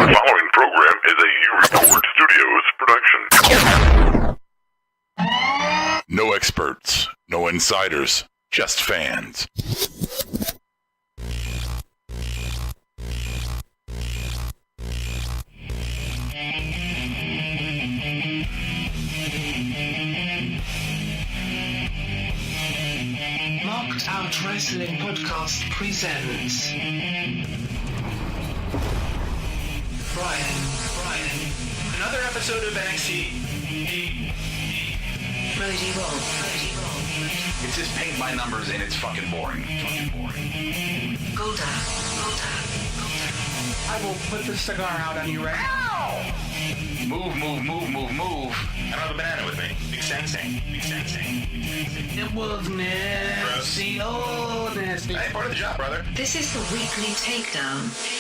following program is a U-Record Studios production. No experts, no insiders, just fans. Marked Out Wrestling Podcast presents Brian. Another episode of NXT. Brody Wolf. It's just paint by numbers and it's fucking boring. Golda. I will put the cigar out on you right now. Move. I don't have a banana with me. Big sensing. It was nasty. Oh, nasty. Hey, part of the job, brother. This is the weekly takedown.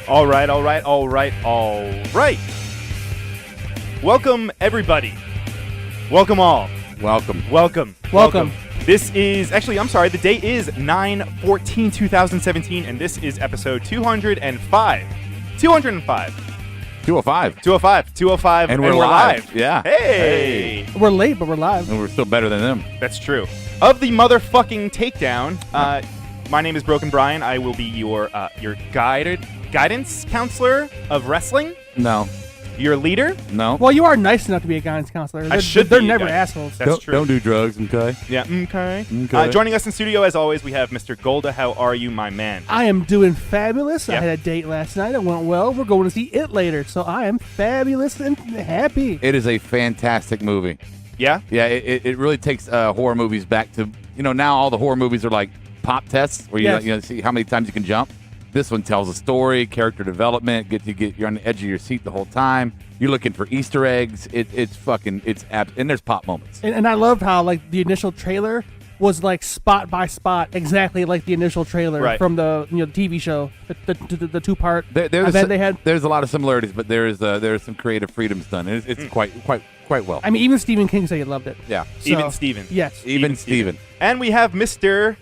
All right. Welcome, everybody. Welcome all. Welcome. This is, the date is 9/14/2017, and this is episode 205. 205. And we're live. Yeah. Hey. We're late, but we're live. And we're still better than them. That's true. Of the motherfucking takedown, my name is Broken Brian. I will be your guidance counselor of wrestling. No. Your leader. No. Well, you are nice enough to be a guidance counselor. They're never assholes. That's true. Don't do drugs, okay? Yeah. Okay. Okay. Joining us in studio, as always, we have Mr. Golda. How are you, my man? I am doing fabulous. Yep. I had a date last night. It went well. We're going to see it later, so I am fabulous and happy. It is a fantastic movie. Yeah? Yeah, it really takes horror movies back to, now all the horror movies are like pop tests where you see how many times you can jump. This one tells a story, character development, you're on the edge of your seat the whole time. You're looking for Easter eggs. And there's pop moments. And I loved how the initial trailer was spot by spot, exactly like the initial trailer from the TV show, the two-part event they had. There's a lot of similarities, but there's some creative freedoms done. It's quite well. I mean, even Stephen King said he loved it. Yeah. So, Even Steven. Yes. Even Steven. And we have Mr.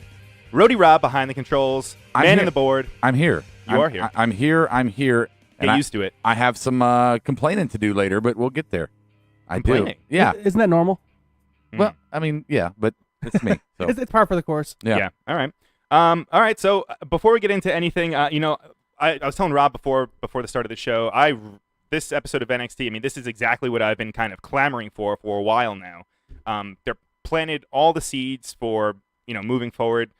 Rody Rob behind the controls, man in the board. I'm here. You are here. I'm here. Get used to it. I have some complaining to do later, but we'll get there. I do. Yeah. Isn't that normal? Well, I mean, yeah, but it's me. So. It's par for the course. Yeah. All right. All right. So before we get into anything, I was telling Rob before the start of the show, this episode of NXT, I mean, this is exactly what I've been kind of clamoring for a while now. They're planted all the seeds for moving forward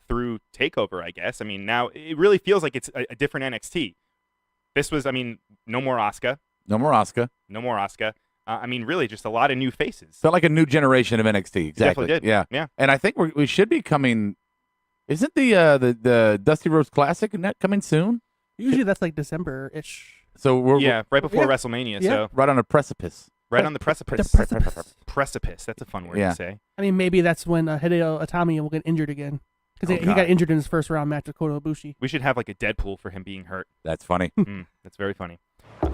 through TakeOver, I guess. I mean, now it really feels like it's a different NXT. This was, no more Asuka. I mean, really, just a lot of new faces. Felt like a new generation of NXT. Exactly. Definitely did. Yeah. And I think we should be coming. Isn't the Dusty Rhodes Classic, isn't that coming soon? Usually that's December-ish. So we're right before WrestleMania. Yeah. So right on a precipice. Right on the precipice. The precipice. Precipice. That's a fun word to say. I mean, maybe that's when Hideo Itami will get injured again. Because he got injured in his first round match with Kota Ibushi. We should have a Deadpool for him being hurt. That's funny. That's very funny.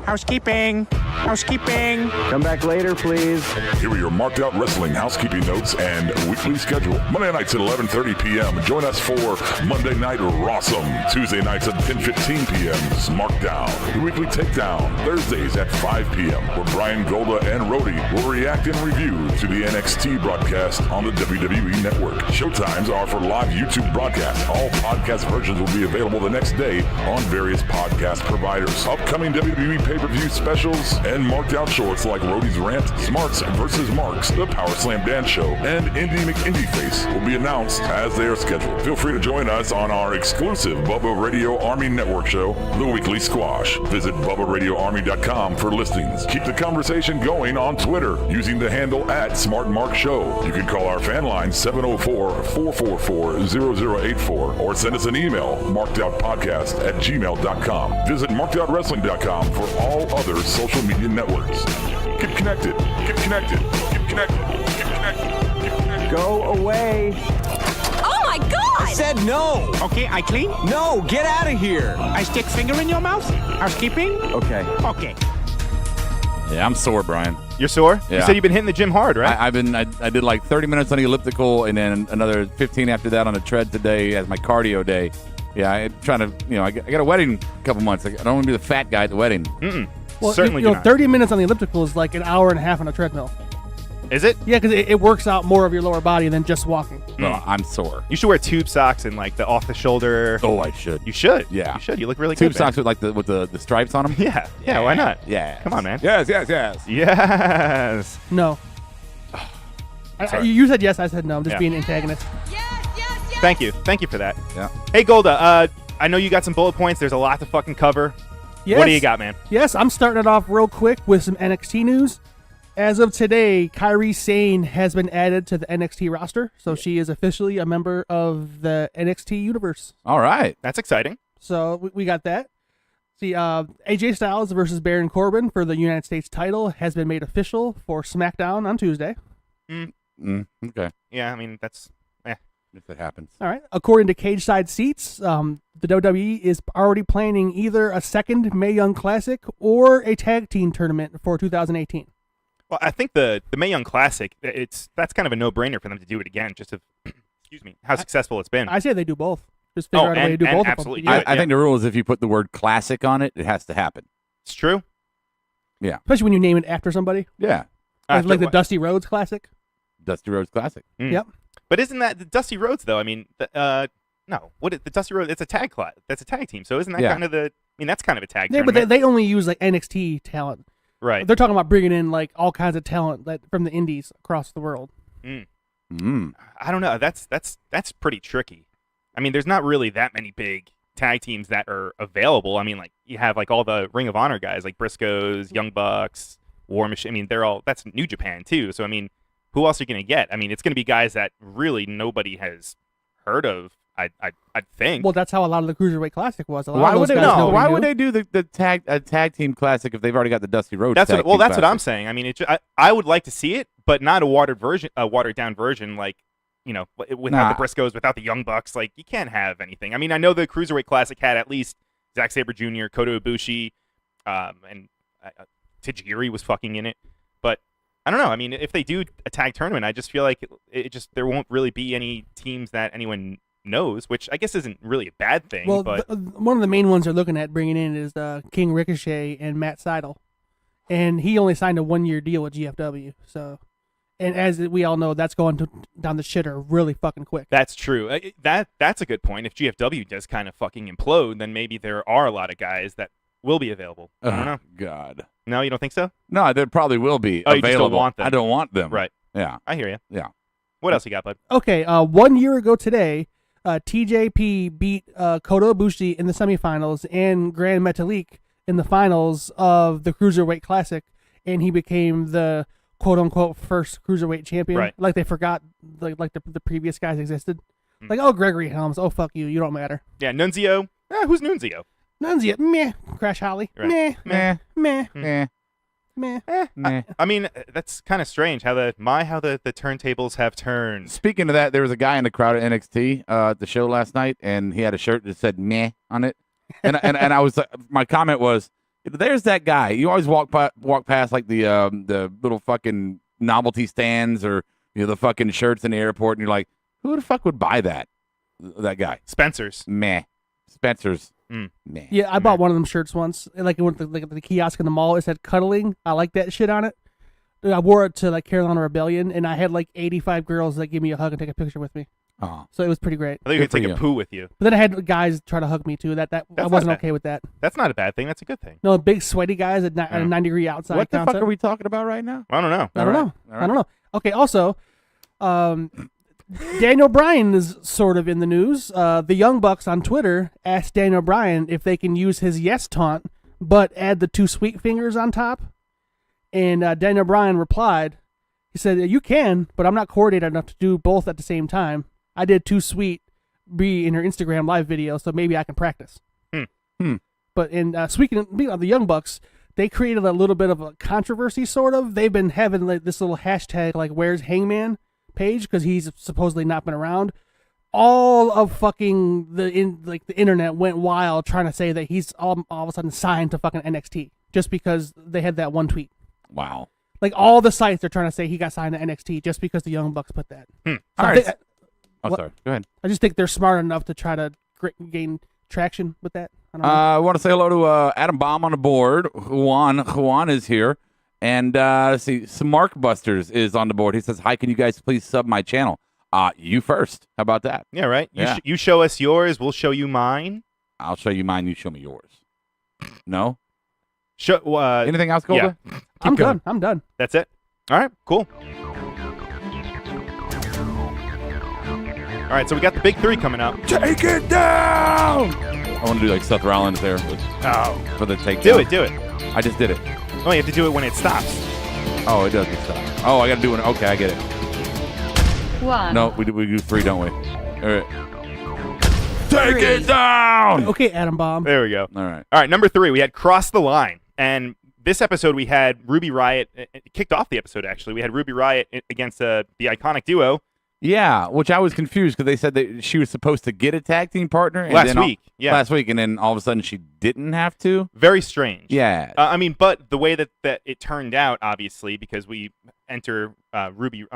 Housekeeping. Come back later, please. Here are your marked out wrestling housekeeping notes and weekly schedule. Monday nights at 11:30 p.m. Join us for Monday Night Rawsome. Tuesday nights at 10:15 p.m. Smarkdown. The weekly takedown. Thursdays at 5 p.m. where Brian, Golda, and Rody will react and review to the NXT broadcast on the WWE Network. Showtimes are for live YouTube broadcasts. All podcast versions will be available the next day on various podcast providers. Upcoming WWE pay-per-view specials and marked out shorts like Rody's Rant, Smarts vs. Marks, the Power Slam Dance Show, and Indy McIndyface will be announced as they are scheduled. Feel free to join us on our exclusive Bubba Radio Army Network show, The Weekly Squash. Visit BubbaRadioArmy.com for listings. Keep the conversation going on Twitter using the handle @SmartMarkShow. You can call our fan line 704-444-0084 or send us an email, markedoutpodcast@gmail.com. Visit markedoutwrestling.com for all other social media networks. Get connected. Go away. Oh my God! I said no. Okay, I clean? No, get out of here. I stick finger in your mouth? Housekeeping? Okay. Okay. Yeah, I'm sore, Brian. You're sore? Yeah. You said you've been hitting the gym hard, right? I did like 30 minutes on the elliptical and then another 15 after that on the tread today as my cardio day. Yeah, I'm trying to, I got a wedding in a couple months. I don't want to be the fat guy at the wedding. Well, Certainly you know, not. 30 minutes on the elliptical is like an hour and a half on a treadmill. Is it? Yeah, because it works out more of your lower body than just walking. No, I'm sore. You should wear tube socks and like the off the shoulder. Oh, I should. You should. Yeah. You should. You look really good. Tube socks with the stripes on them? Yeah. Yeah, why not? Yeah. Come on, man. Yes. Yes. No. You said yes, I said no. I'm just being an antagonist. Thank you. Thank you for that. Yeah. Hey, Golda, I know you got some bullet points. There's a lot to fucking cover. Yes. What do you got, man? Yes, I'm starting it off real quick with some NXT news. As of today, Kairi Sane has been added to the NXT roster, so she is officially a member of the NXT universe. All right. That's exciting. So we got that. See, AJ Styles versus Baron Corbin for the United States title has been made official for SmackDown on Tuesday. Okay. Yeah, I mean, that's... If it happens. All right. According to Cage Side Seats, the WWE is already planning either a second Mae Young Classic or a tag team tournament for 2018. Well, I think the Mae Young Classic, that's kind of a no-brainer for them to do it again, just to, excuse me, how successful it's been. I say they do both. Just figure out a way to do both absolutely of them. do I think the rule is if you put the word classic on it, it has to happen. It's true. Yeah. Especially when you name it after somebody. Yeah. Like the Dusty Rhodes Classic. Dusty Rhodes Classic. Yep. But isn't that the Dusty Rhodes though? I mean, no. The Dusty Rhodes? It's a tag class. That's a tag team. So isn't that kind of the? I mean, that's kind of a tag. Yeah, but they only use like NXT talent. Right. They're talking about bringing in like all kinds of talent from the indies across the world. I don't know. That's pretty tricky. I mean, there's not really that many big tag teams that are available. I mean, like you have like all the Ring of Honor guys, like Briscoes, Young Bucks, War Machine. I mean, that's New Japan too. So I mean, who else are you going to get? I mean, it's going to be guys that really nobody has heard of, I'd think. Well, that's how a lot of the Cruiserweight Classic was. Why would they do the tag team classic if they've already got the Dusty Rhodes? That's what I'm saying. I mean, I would like to see it, but not a watered down version, like without the Briscoes, without the Young Bucks. Like you can't have anything. I mean, I know the Cruiserweight Classic had at least Zack Sabre Jr., Kota Ibushi, and Tajiri was fucking in it, but. I don't know. I mean, if they do a tag tournament, I just feel like there won't really be any teams that anyone knows, which I guess isn't really a bad thing. Well, but one of the main ones they're looking at bringing in is King Ricochet and Matt Sydal, and he only signed a 1-year deal with GFW. So, and as we all know, that's going down the shitter really fucking quick. That's true. That's a good point. If GFW does kind of fucking implode, then maybe there are a lot of guys that will be available. I don't know. God. No, you don't think so? No, there probably will be available. available. You just don't want them. I don't want them. Right. Yeah. I hear you. Yeah. What else you got, bud? Okay. 1 year ago today, TJP beat Kota Ibushi in the semifinals and Grand Metalik in the finals of the Cruiserweight Classic, and he became the quote-unquote first Cruiserweight champion. Right. Like they forgot like the previous guys existed. Like, oh, Gregory Helms. Oh, fuck you. You don't matter. Yeah, Nunzio. Who's Nunzio? Nunzio. Meh. Crash Holly. Right. Meh. Meh. Meh. Meh. Meh. I mean, that's kind of strange how the turntables have turned. Speaking of that, there was a guy in the crowd at NXT at the show last night, and he had a shirt that said "meh" on it, and I was my comment was, "There's that guy. You always walk past like the little fucking novelty stands or the fucking shirts in the airport, and you're like, who the fuck would buy that guy? Spencer's. Meh. Spencer's. Meh. Yeah, I bought one of them shirts once. Like it went to the kiosk in the mall. It said "cuddling." I like that shit on it. I wore it to like Carolina Rebellion, and I had like 85 girls that give me a hug and take a picture with me. Oh. So it was pretty great. I think you could take a poo with you. But then I had guys try to hug me too. That I wasn't okay with that. That's not a bad thing. That's a good thing. No, big sweaty guys at a 90-degree outside. What the concept. fuck are we talking about right now? I don't know. I don't know. Okay. Also, Daniel Bryan is sort of in the news. The Young Bucks on Twitter asked Daniel Bryan if they can use his yes taunt, but add the 2 sweet fingers on top. And Daniel Bryan replied, he said, "You can, but I'm not coordinated enough to do both at the same time. I did 2 sweet be in her Instagram live video, so maybe I can practice." But speaking of the Young Bucks, they created a little bit of a controversy, sort of. They've been having like this little hashtag, like "Where's Hangman?" page, because he's supposedly not been around. all of fucking the internet went wild trying to say that he's all of a sudden signed to fucking NXT just because they had that one tweet. Wow. Like all the sites are trying to say he got signed to NXT just because the Young Bucks put that. All right. Sorry. Go ahead. I just think they're smart enough to try to gain traction with that. I want to say hello to Adam Baum on the board. Juan is here. And let's see, Mark Busters is on the board. He says, hi, can you guys please sub my channel? You first. How about that? Yeah, right. Yeah. You show us yours, we'll show you mine. I'll show you mine, you show me yours. No? Anything else, Golda? Yeah. I'm done. I'm done. That's it. All right, cool. All right, so we got the big three coming up. Take it down! I want to do like Seth Rollins there for the takedown. Do it. I just did it. Oh, you have to do it when it stops. Oh, it doesn't stop. Oh, I got to do it. Okay, I get it. 1. No, we do 3, don't we? All right. Take it down! Okay, Adam Bomb. There we go. All right. All right, number 3, we had Cross the Line. And this episode, we had Ruby Riot. It kicked off the episode, actually. We had Ruby Riot against the iconic duo. Yeah, which I was confused because they said that she was supposed to get a tag team partner. And Last week, and then all of a sudden she didn't have to. Very strange. Yeah. But the way that it turned out, obviously, because we enter not Ruby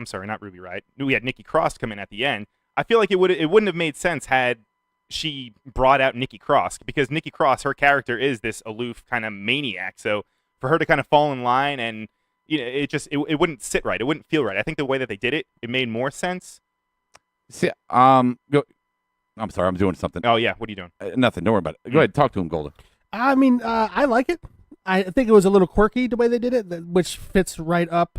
Riot. We had Nikki Cross come in at the end. I feel like it wouldn't have made sense had she brought out Nikki Cross, because Nikki Cross, her character is this aloof kind of maniac. So for her to kind of fall in line and it wouldn't sit right. It wouldn't feel right. I think the way that they did it made more sense. See, I'm sorry, I'm doing something. Oh yeah, what are you doing? Nothing. Don't worry about it. Go ahead, talk to him, Golda. I mean, I like it. I think it was a little quirky the way they did it, which fits right up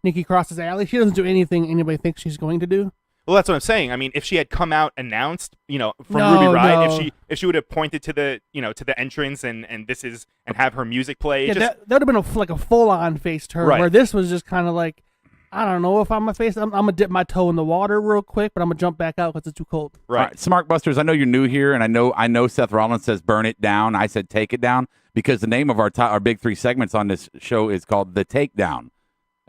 Nikki Cross's alley. She doesn't do anything anybody thinks she's going to do. Well, that's what I'm saying. I mean, if she had come out announced, from Ruby Riot, if she would have pointed to the entrance and have her music play, that would have been a full on face turn. Right. Where this was just kind of like, I don't know if I'm a face. I'm gonna dip my toe in the water real quick, but I'm gonna jump back out because it's too cold. Right. Smart Busters, I know you're new here, and I know Seth Rollins says burn it down. I said take it down because the name of our big 3 segments on this show is called The Takedown.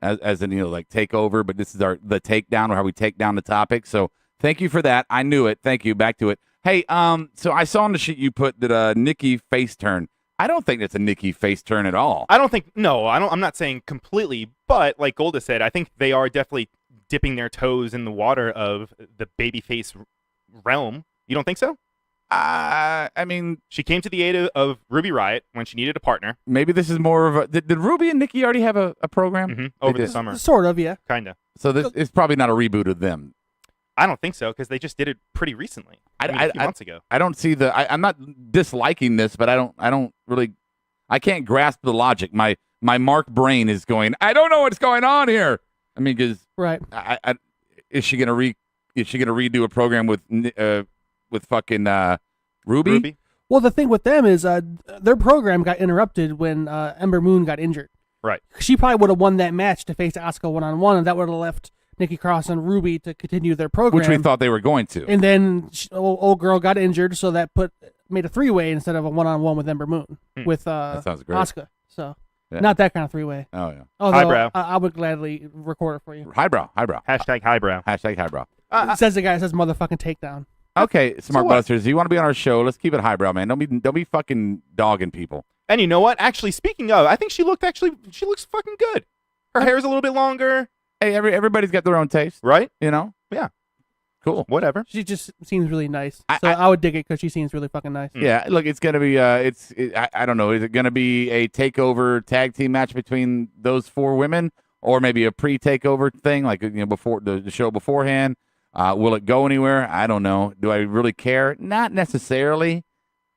As in, like takeover, but this is the takedown, or how we take down the topic. So thank you for that. I knew it. Thank you. Back to it. Hey, so I saw on the sheet you put that Nikki face turn. I don't think that's a Nikki face turn at all. I'm not saying completely, but like Golda said, I think they are definitely dipping their toes in the water of the babyface realm. You don't think so? I mean, she came to the aid of Ruby Riot when she needed a partner. Maybe this is more of a... Did Ruby and Nikki already have a program? Mm-hmm. Over the summer. Sort of, yeah. Kind of. So this is probably not a reboot of them. I don't think so, because they just did it pretty recently. A few months ago. I don't see I'm not disliking this, but I don't really... I can't grasp the logic. My Mark brain is going, I don't know what's going on here. I mean, because... Right. Is she gonna redo a program with fucking Ruby? Well, the thing with them is their program got interrupted when Ember Moon got injured. Right. She probably would have won that match to face Asuka one-on-one, and that would have left Nikki Cross and Ruby to continue their program. Which we thought they were going to. And then old girl got injured, so that made a 3-way instead of a one-on-one with Ember Moon with that sounds great. Asuka. So not that kind of 3-way. Oh, yeah. Although, highbrow. I would gladly record it for you. Highbrow. Hashtag highbrow. Hashtag highbrow. It says the guy that says motherfucking takedown. Okay, Smart Busters, you want to be on our show? Let's keep it highbrow, man. Don't be fucking dogging people. And you know what? Actually, speaking of, I think she looks fucking good. Her hair's a little bit longer. Hey, everybody's got their own taste, right? Yeah. Cool. Whatever. She just seems really nice. I would dig it because she seems really fucking nice. Yeah. Look, it's gonna be. I don't know. Is it gonna be a takeover tag team match between those 4 women, or maybe a pre-takeover thing, like before the show beforehand? Will it go anywhere? I don't know. Do I really care? Not necessarily.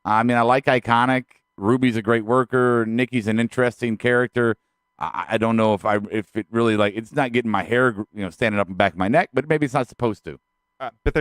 I mean, I like Iconic. Ruby's a great worker. Nikki's an interesting character. I don't know if it really it's not getting my hair standing up and back of my neck, but maybe it's not supposed to. But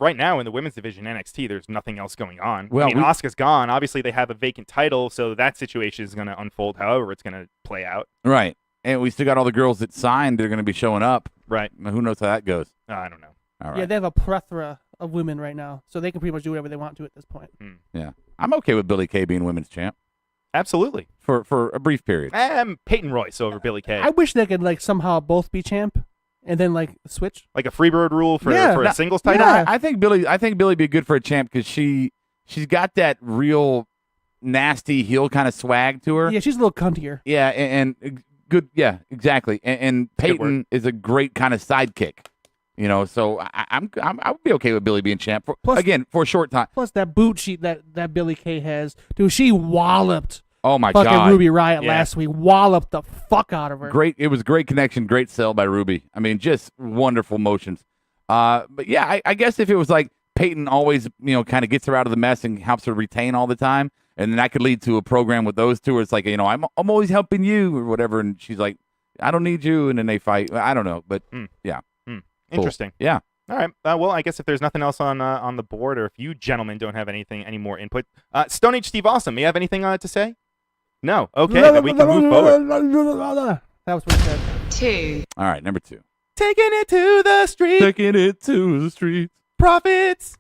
right now in the women's division NXT, there's nothing else going on. Well, Asuka's gone. Obviously, they have a vacant title, so that situation is going to unfold however it's going to play out. Right, and we still got all the girls that signed. They're going to be showing up. Right. Who knows how that goes? I don't know. All right. Yeah, they have a plethora of women right now, so they can pretty much do whatever they want to at this point. Yeah, I'm okay with Billie Kay being women's champ. Absolutely. For a brief period. Peyton Royce over Billie Kay. I wish they could somehow both be champ. and then like switch. Like a Freebird rule for a singles title. Yeah. I think Billie be good for a champ because she's got that real nasty heel kind of swag to her. Yeah, she's a little cuntier. Yeah, and good. Yeah, exactly. And Peyton is a great kind of sidekick. You know, so I would be okay with Billie being champ for a short time. Plus that boot sheet that Billie Kay has, dude. She walloped. Oh my fucking God, Ruby Riot last week. Walloped the fuck out of her. Great. It was great connection. Great sell by Ruby. I mean, just wonderful motions. But yeah, I guess if it was like Peyton always, kind of gets her out of the mess and helps her retain all the time, and then that could lead to a program with those two where it's like, I'm always helping you or whatever, and she's like, I don't need you, and then they fight. I don't know, but yeah. Cool. Interesting. Yeah. All right. Well, I guess if there's nothing else on the board, or if you gentlemen don't have any more input, Stone Age Steve Awesome, you have anything to say? No. Okay, then we can move forward. That was what he said. 2. All right, number 2. Taking it to the street. Taking it to the streets. Profits.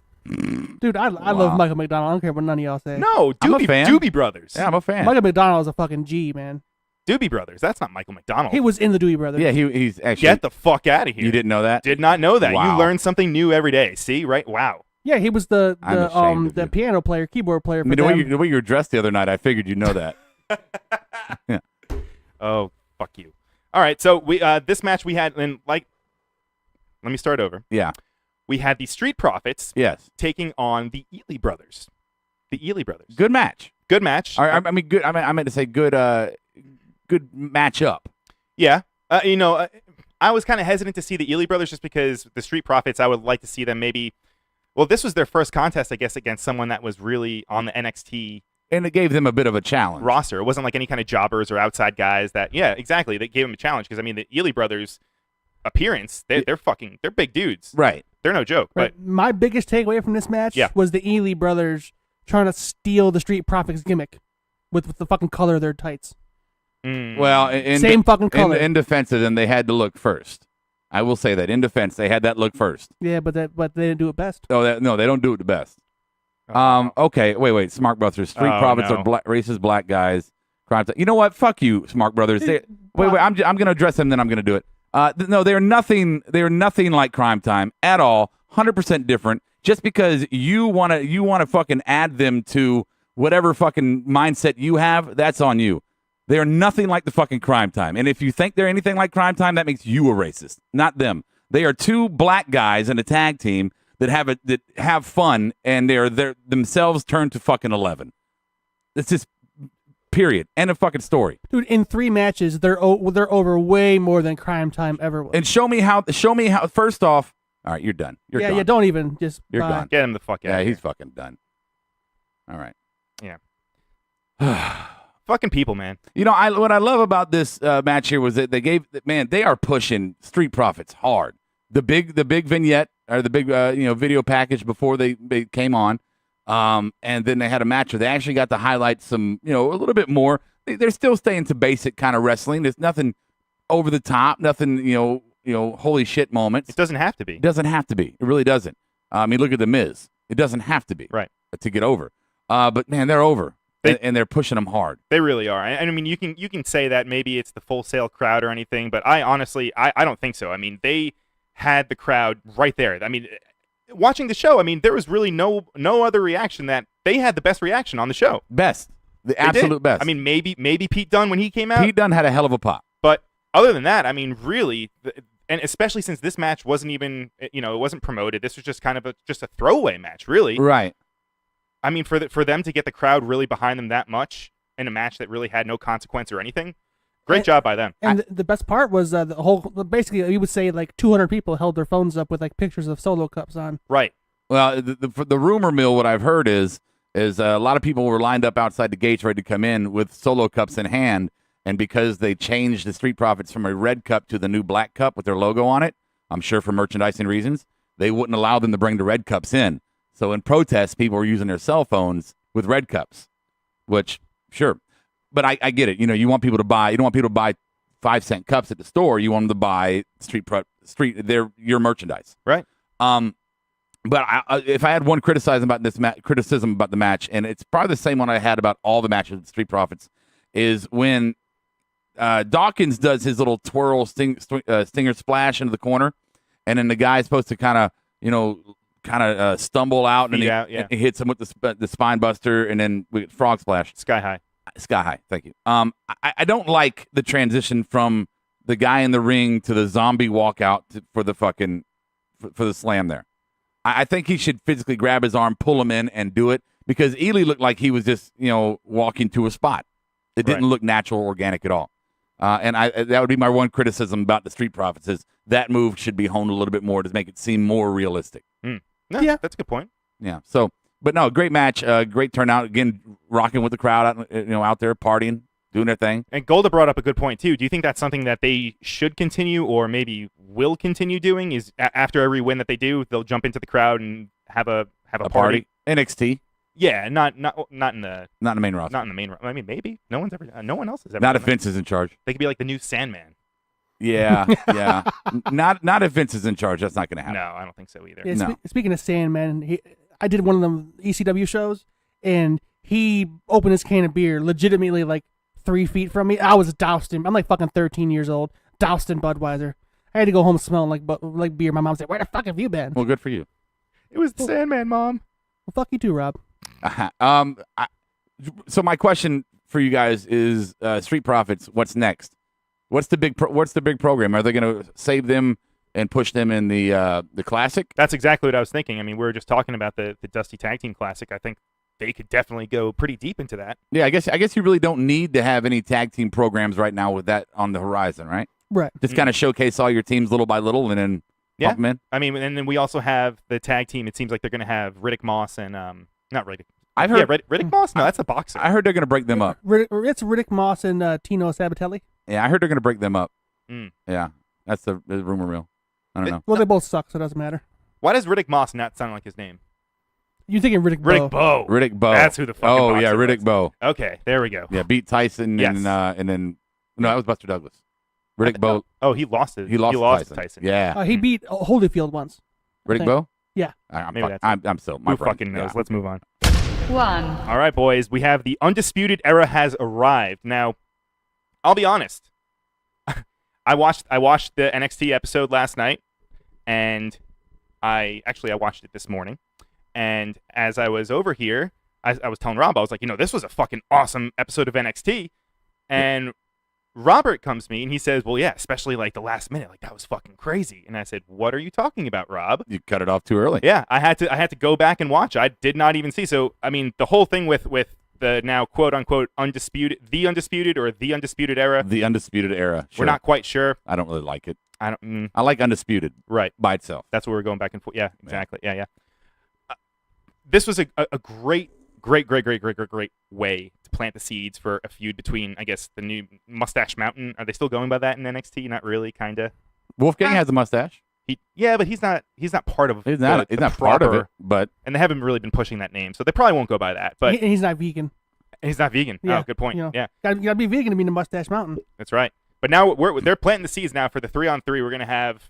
Dude, I love Michael McDonald. I don't care what none of y'all say. No, I'm a fan. Doobie Brothers. Yeah, I'm a fan. Michael McDonald is a fucking G, man. Doobie Brothers. That's not Michael McDonald. He was in the Doobie Brothers. Yeah, he's actually. Get the fuck out of here. You didn't know that? Did not know that. Wow. You learn something new every day. See, right? Wow. Yeah, he was the you. piano player, keyboard player. I mean, the way you were dressed the other night, I figured you'd know that. Yeah. Oh, fuck you. All right, so we this match we had, and let me start over. Yeah. We had the Street Profits taking on the Ealy Brothers. The Ealy Brothers. Good match. Good match. I mean, good. I meant to say good. Good matchup. Yeah. I was kind of hesitant to see the Ealy Brothers just because the Street Profits, I would like to see them maybe. Well, this was their first contest, I guess, against someone that was really on the NXT. And it gave them a bit of a challenge. Roster. It wasn't like any kind of jobbers or outside guys that, yeah, exactly. They gave them a challenge because, I mean, the Ealy Brothers appearance, they're big dudes. Right. They're no joke. Right. But my biggest takeaway from this match was the Ealy Brothers trying to steal the Street Profits gimmick with the fucking color of their tights. Well, same fucking color. In defense of them, they had to look first. I will say that in defense, they had that look first. Yeah, but they didn't do it best. Oh, no, they don't do it the best. Okay, wait. Smart Brothers, Street Profits are racist black guys. Crime. You know what? Fuck you, Smart Brothers. Wait. I'm going to address them, then I'm going to do it. No, they're nothing. They're nothing like Crime Time at all. 100% different. Just because you want to fucking add them to whatever fucking mindset you have, that's on you. They are nothing like the fucking Crime Time. And if you think they're anything like Crime Time, that makes you a racist, not them. They are two black guys in a tag team that have fun, and they're themselves turned to fucking 11. It's just period. End of fucking story. Dude, in 3 matches, they're over way more than Crime Time ever was. And show me how. First off, all right, you're done. You're gone. Yeah. Don't even just. You're gone. Get him the fuck out. Yeah, he's fucking done. All right. Yeah. Fucking people, man. What I love about this match here was that they are pushing Street Profits hard. The big vignette or the big video package before they came on, and then they had a match where they actually got to highlight some a little bit more. They're still staying to basic kind of wrestling. There's nothing over the top, nothing holy shit moments. It doesn't have to be. It doesn't have to be. It really doesn't. I mean, look at the Miz. It doesn't have to be to get over. But man, they're over. And they're pushing them hard. They really are. And I mean, you can say that maybe it's the Full Sail crowd or anything, but I honestly don't think so. I mean, they had the crowd right there. I mean, watching the show, I mean, there was really no other reaction that they had the best reaction on the show. Best. The absolute best. I mean, maybe Pete Dunne when he came out. Pete Dunne had a hell of a pop. But other than that, I mean, really, and especially since this match wasn't even, it wasn't promoted. This was just kind of just a throwaway match, really. Right. I mean, for them to get the crowd really behind them that much in a match that really had no consequence or anything, great job by them. And the best part was basically, we would say like 200 people held their phones up with like pictures of Solo Cups on. Right. Well, the rumor mill, what I've heard is a lot of people were lined up outside the gates ready to come in with Solo Cups in hand, and because they changed the Street Profits from a red cup to the new black cup with their logo on it, I'm sure for merchandising reasons, they wouldn't allow them to bring the red cups in. So in protest, people were using their cell phones with red cups, which, sure. But I get it. You want people to buy. You don't want people to buy 5-cent cups at the store. You want them to buy your merchandise. Right. But if I had one criticism about the match, and it's probably the same one I had about all the matches with Street Profits, is when Dawkins does his little twirl stinger splash into the corner, and then the guy's supposed to kind of stumble out, and and he hits him with the spine buster, and then with frog splash. Sky high. Thank you. I don't like the transition from the guy in the ring to the zombie walkout for the slam there. I think he should physically grab his arm, pull him in, and do it, because Ealy looked like he was just walking to a spot. It didn't look natural or organic at all. And that would be my one criticism about the Street Profits is that move should be honed a little bit more to make it seem more realistic. No, yeah, that's a good point. Yeah. So, but no, great match, great turnout. Again, rocking with the crowd out there partying, doing their thing. And Golda brought up a good point too. Do you think that's something that they should continue, or maybe will continue doing? Is after every win that they do, they'll jump into the crowd and have a party? NXT. Yeah, not in the main roster. Not in the main roster. I mean, maybe no one else has ever. Not done if Vince is in charge. They could be like the new Sandman. Yeah, yeah. Not if Vince is in charge. That's not going to happen. No, I don't think so either. Yeah, no. Speaking of Sandman, I did one of them ECW shows, and he opened his can of beer legitimately like 3 feet from me. I was doused in. I'm like fucking 13 years old, doused in Budweiser. I had to go home smelling like beer. My mom said, "Where the fuck have you been?" Well, good for you. It was the Sandman, Mom. Well, fuck you too, Rob. So my question for you guys is, Street Profits, what's next? What's the big program? Are they going to save them and push them in the Classic? That's exactly what I was thinking. I mean, we were just talking about the Dusty Tag Team Classic. I think they could definitely go pretty deep into that. Yeah, I guess you really don't need to have any tag team programs right now with that on the horizon, right? Right. Just kind of showcase all your teams little by little, and then pump them in. I mean, and then we also have the tag team. It seems like they're going to have Riddick Moss and not Riddick. I've heard Riddick Moss. No, that's a boxer. I heard they're going to break them up. It's Riddick Moss and Tino Sabatelli. Yeah, I heard they're going to break them up. Mm. Yeah, that's the rumor mill. I don't know. Well, they both suck, so it doesn't matter. Why does Riddick Moss not sound like his name? You're thinking Riddick Bowe. Riddick Bowe. That's who the fucking Oh boxer yeah, Riddick was. Bowe. Okay, there we go. Yeah, beat Tyson Yes. and then no, that was Buster Douglas. Riddick Bowe. Oh, he lost it. He lost to Tyson. Yeah. He beat Holyfield once. Riddick Bowe. Yeah. I'm so my Who brain. fucking knows? Let's move on. 1. All right, boys. We have the Undisputed Era has arrived. Now, I'll be honest. I watched the NXT episode last night, and I watched it this morning. And as I was over here, I was telling Rob, I was like, this was a fucking awesome episode of NXT. And Robert comes to me and he says, well, yeah, especially like the last minute, like that was fucking crazy. And I said, what are you talking about, Rob? You cut it off too early. Yeah, I had to go back and watch. I did not even see. So, I mean, the whole thing with the now quote unquote undisputed era. The Undisputed Era. Sure. We're not quite sure. I don't really like it. I don't. I like Undisputed. Right. By itself. That's what we're going back and forth. Yeah, exactly. Yeah. This was a great way to plant the seeds for a feud between, I guess, the new Mustache Mountain. Are they still going by that in NXT? Not really, kind of. Wolfgang has a mustache. But he's not part of. He's not part of it. But and they haven't really been pushing that name, so they probably won't go by that. But he's not vegan. He's not vegan. Yeah, oh, good point. Yeah, gotta be vegan to be in the Mustache Mountain. That's right. But now they're planting the seeds now for the 3-on-3. We're gonna have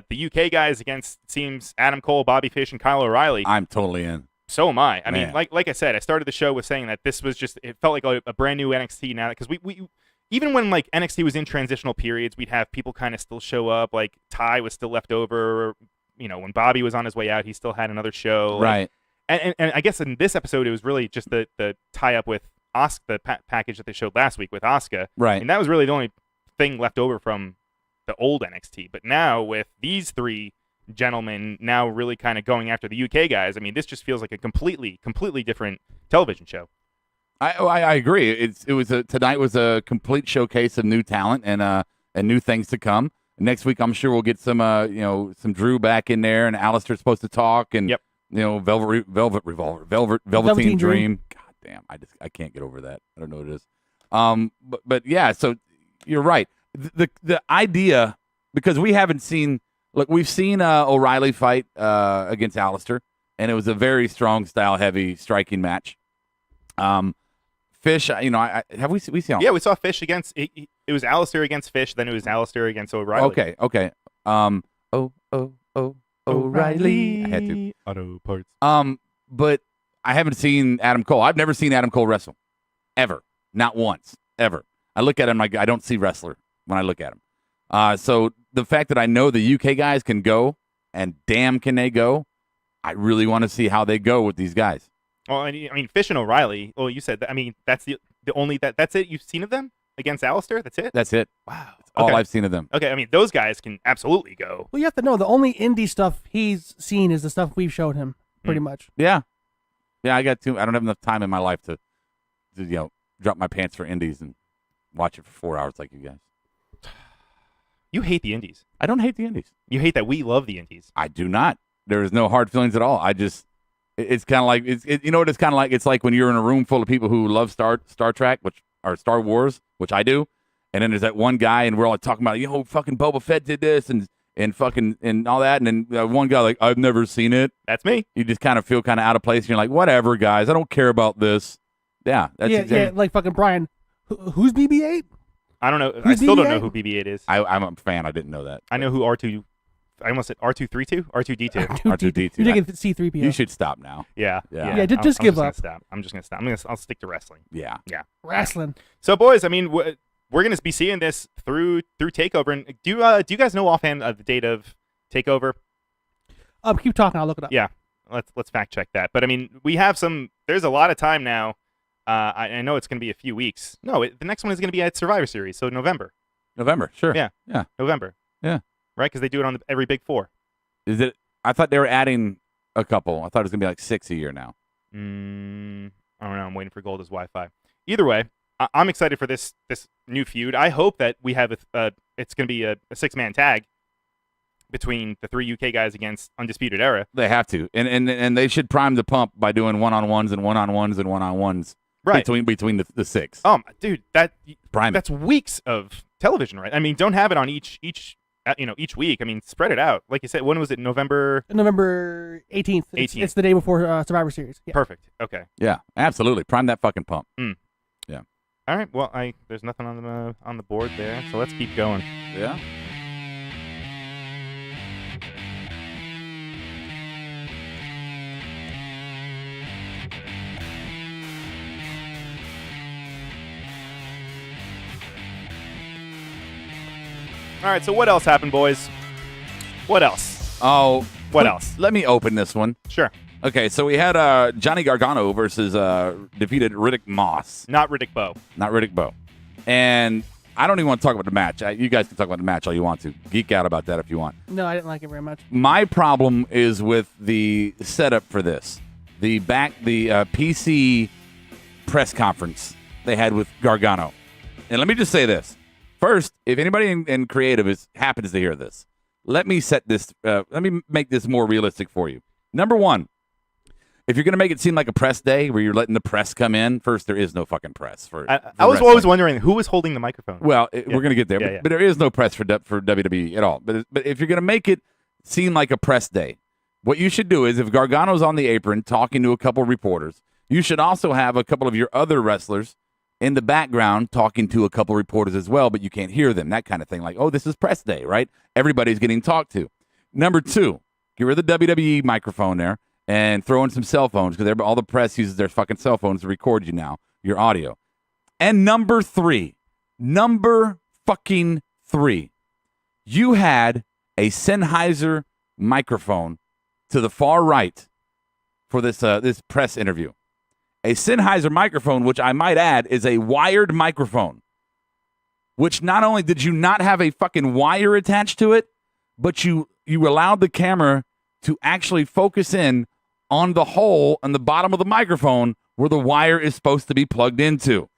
the UK guys against, it seems, Adam Cole, Bobby Fish, and Kyle O'Reilly. I'm totally in. So am I. I mean, like I said, I started the show with saying that this was just, it felt like a brand new NXT now, because we even when like NXT was in transitional periods, we'd have people kind of still show up. Like Ty was still left over. When Bobby was on his way out, he still had another show. Right. And I guess in this episode, it was really just the tie up with Asuka, the package that they showed last week with Asuka. Right. And that was really the only thing left over from the old NXT. But now with these three gentlemen now really kind of going after the UK guys, I mean, this just feels like a completely different television show. I agree. Tonight was a complete showcase of new talent and new things to come. Next week, I'm sure we'll get some Drew back in there, and Alistair's supposed to talk, and Velveteen Dream. God damn, I can't get over that. I don't know what it is. But yeah, so you're right. The idea, because we haven't seen. Look, we've seen O'Reilly fight against Alistair, and it was a very strong, style-heavy, striking match. Fish, have we seen? Yeah, we saw Fish against. It was Alistair against Fish, then it was Alistair against O'Reilly. Okay. O'Reilly. I had to. Auto parts. But I haven't seen Adam Cole. I've never seen Adam Cole wrestle, ever, not once, ever. I look at him like I don't see wrestler when I look at him. So the fact that I know the UK guys can go, and damn can they go, I really want to see how they go with these guys. Well, I mean, Fish and O'Reilly. Well, you said that. I mean, that's the only that's it you've seen of them against Alistair. That's it. That's it. Wow. That's all I've seen of them. Okay, I mean, those guys can absolutely go. Well, you have to know the only indie stuff he's seen is the stuff we've showed him, pretty much. Yeah. I don't have enough time in my life to drop my pants for indies and watch it for 4 hours like you guys. You hate the indies. I don't hate the indies. You hate that we love the indies. I do not. There is no hard feelings at all. It's kind of like you know what it's kind of like. It's like when you're in a room full of people who love Star Trek, or Star Wars, which I do, and then there's that one guy, and we're all talking about fucking Boba Fett did this and fucking and all that, and then one guy like I've never seen it. That's me. You just kind of feel kind of out of place, and you're like, whatever, guys, I don't care about this. Yeah, that's exactly. Like fucking Brian. Who's BB-8? I don't know. Who's I still don't BB-8? know who BB-8 is. I'm a fan. I didn't know that. I know who R2. I almost said R232, R2D2. R2D2. You're taking C-3PO. You should stop now. Yeah. Just give up. I'm just gonna stop. I'll stick to wrestling. Yeah. Wrestling. So, boys, I mean, we're gonna be seeing this through Takeover. And do you guys know offhand the date of Takeover? Keep talking. I'll look it up. Yeah. Let's fact check that. But I mean, we have some. There's a lot of time now. I know it's gonna be a few weeks. No, the next one is gonna be at Survivor Series, so November. November, sure. Yeah. November. Yeah. Right, because they do it on every Big Four. Is it? I thought they were adding a couple. I thought it was gonna be like 6 a year now. I don't know. I'm waiting for Gold's Wi-Fi. Either way, I'm excited for this new feud. I hope that we have it's gonna be a 6-man tag between the 3 UK guys against Undisputed Era. They have to, and they should prime the pump by doing one-on-ones and one-on-ones and one-on-ones. Right. Between the 6. Dude, Prime that's weeks of television, right? I mean, don't have it on each week. I mean, spread it out. Like you said, when was it? November 18th. It's the day before Survivor Series. Yeah. Perfect. Okay. Yeah, absolutely. Prime that fucking pump. Yeah. All right. Well, there's nothing on the board there, so let's keep going. Yeah. All right, so what else happened, boys? What else? Oh, what else? Let me open this one. Sure. Okay, so we had Johnny Gargano versus defeated Riddick Moss. Not Riddick Bowe. Not Riddick Bowe. And I don't even want to talk about the match. You guys can talk about the match all you want to. Geek out about that if you want. No, I didn't like it very much. My problem is with the setup for this. The PC press conference they had with Gargano. And let me just say this. First, if anybody in creative happens to hear this, let me make this more realistic for you. Number one, if you're going to make it seem like a press day where you're letting the press come in, first, there is no fucking press. I was always wondering who was holding the microphone. Well, we're going to get there, but there is no press for WWE at all. But if you're going to make it seem like a press day, what you should do is if Gargano's on the apron talking to a couple reporters, you should also have a couple of your other wrestlers in the background talking to a couple reporters as well, but you can't hear them, that kind of thing. Like, oh, this is press day, right? Everybody's getting talked to. Number two, get rid of the WWE microphone there and throw in some cell phones because all the press uses their fucking cell phones to record you now, your audio. And number fucking three, you had a Sennheiser microphone to the far right for this press interview. A Sennheiser microphone, which I might add is a wired microphone, which not only did you not have a fucking wire attached to it, but you allowed the camera to actually focus in on the hole on the bottom of the microphone where the wire is supposed to be plugged into.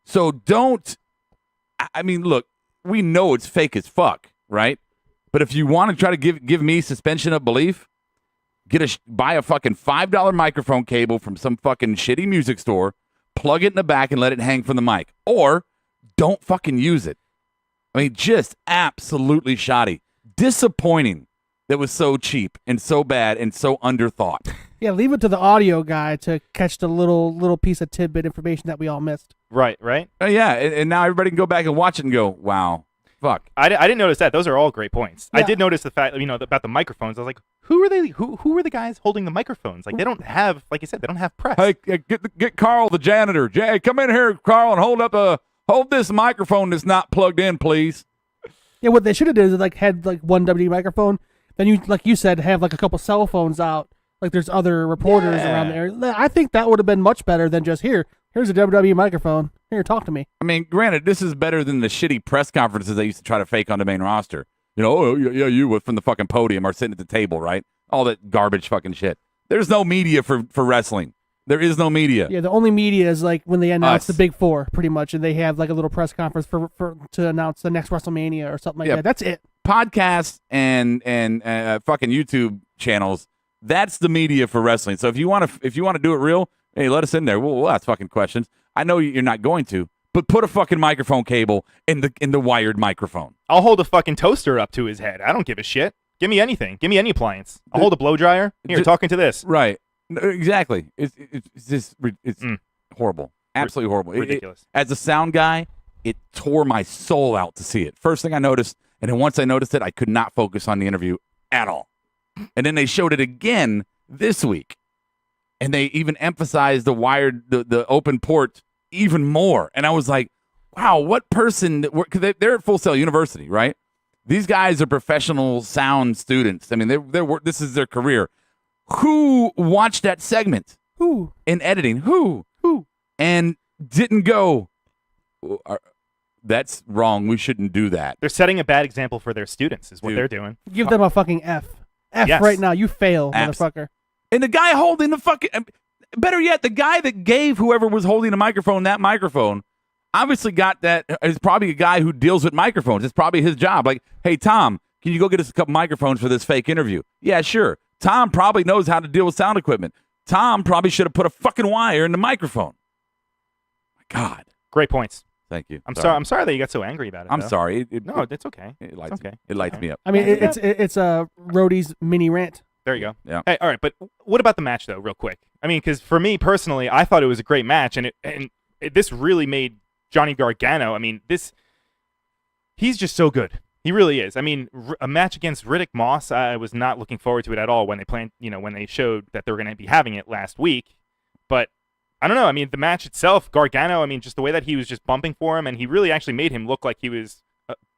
So look, we know it's fake as fuck, right? But if you want to try to give me suspension of belief, buy a fucking $5 microphone cable from some fucking shitty music store, plug it in the back and let it hang from the mic. Or don't fucking use it. I mean, just absolutely shoddy. Disappointing that was so cheap and so bad and so underthought. Yeah, leave it to the audio guy to catch the little piece of tidbit information that we all missed. Right. And now everybody can go back and watch it and go, wow, fuck. I didn't notice that. Those are all great points. Yeah. I did notice the fact, about the microphones. I was like, who are they? Who are the guys holding the microphones? Like, they don't have, like you said, they don't have press. Hey, get Carl, the janitor. Hey, come in here, Carl, and hold up hold this microphone that's not plugged in, please. Yeah, what they should have did is like had like one WWE microphone. Then you, like you said, have like a couple cell phones out. Like there's other reporters around the area. I think that would have been much better than just here's a WWE microphone. Here, talk to me. I mean, granted, this is better than the shitty press conferences they used to try to fake on the main roster. You know, oh, yeah, you from the fucking podium or sitting at the table, right? All that garbage fucking shit. There's no media for wrestling. There is no media. Yeah, the only media is like when they announce the Big Four, pretty much, and they have like a little press conference to announce the next WrestleMania or something like that. That's it. Podcasts and fucking YouTube channels. That's the media for wrestling. So if you want to do it real, hey, let us in there. We'll ask fucking questions. I know you're not going to, but put a fucking microphone cable in the wired microphone. I'll hold a fucking toaster up to his head. I don't give a shit. Give me anything. Give me any appliance. I'll hold a blow dryer. Here, talking to this. Right. Exactly. It's just horrible. Absolutely horrible. Ridiculous. As a sound guy, it tore my soul out to see it. First thing I noticed, and then once I noticed it, I could not focus on the interview at all. And then they showed it again this week. And they even emphasized the open port even more. And I was like, wow, what person, because they're at Full Sail University, right? These guys are professional sound students. I mean, this is their career. Who watched that segment? Who? In editing. Who? And didn't go, that's wrong. We shouldn't do that. They're setting a bad example for their students is what they're doing. Give them a fucking F. F right now. You fail, motherfucker. And the guy holding the fucking, better yet, the guy that gave whoever was holding the microphone that microphone obviously got that, is probably a guy who deals with microphones. It's probably his job. Like, hey, Tom, can you go get us a couple microphones for this fake interview? Yeah, sure. Tom probably knows how to deal with sound equipment. Tom probably should have put a fucking wire in the microphone. My God. Great points. Thank you. I'm sorry that you got so angry about it. I'm sorry. No, it's okay. It lights, okay. It lights me up. I mean, it's a Rhodey's mini rant. There you go. Yeah. Hey, all right, but what about the match though, real quick? I mean, because for me personally, I thought it was a great match, and this really made Johnny Gargano. I mean, he's just so good. He really is. I mean, a match against Riddick Moss, I was not looking forward to it at all when they showed that they were going to be having it last week. But I don't know. I mean, the match itself, Gargano, I mean, just the way that he was just bumping for him, and he really actually made him look like he was